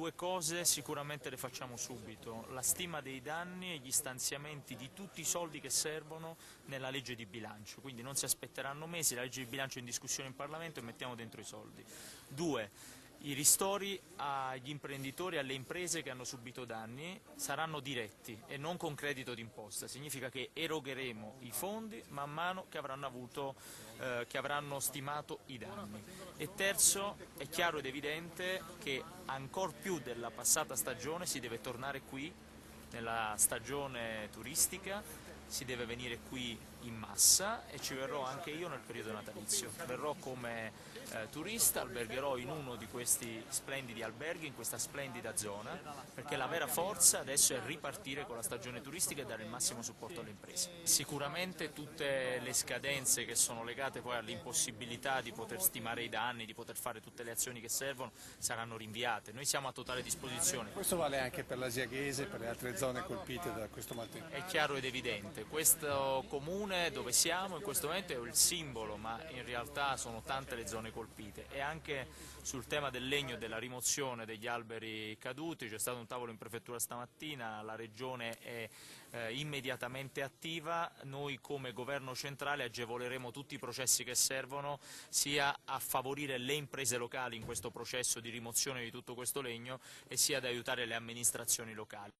Due cose sicuramente le facciamo subito: la stima dei danni e gli stanziamenti di tutti i soldi che servono nella legge di bilancio, quindi non si aspetteranno mesi, la legge di bilancio è in discussione in Parlamento e mettiamo dentro i soldi. Due, i ristori agli imprenditori e alle imprese che hanno subito danni saranno diretti e non con credito d'imposta, significa che erogheremo i fondi man mano che avranno stimato i danni. E terzo, è chiaro ed evidente che ancor più della passata stagione si deve tornare qui, nella stagione turistica, si deve venire qui in massa e ci verrò anche io nel periodo natalizio. Verrò come turista, albergherò in uno di questi splendidi alberghi, in questa splendida zona, perché la vera forza adesso è ripartire con la stagione turistica e dare il massimo supporto alle imprese. Sicuramente tutte le scadenze che sono legate poi all'impossibilità di poter stimare i danni, di poter fare tutte le azioni che servono, saranno rinviate. Noi siamo a totale disposizione. Questo vale anche per l'Asiaghese e per le altre zone colpite da questo maltempo. È chiaro ed evidente, questo comune dove siamo in questo momento è il simbolo, ma in realtà sono tante le zone colpite, e anche sul tema del legno e della rimozione degli alberi caduti c'è stato un tavolo in prefettura stamattina, la regione è immediatamente attiva. Noi come governo centrale agevoleremo tutti i processi che servono sia a favorire le imprese locali in questo processo di rimozione di tutto questo legno e sia ad aiutare le amministrazioni locali.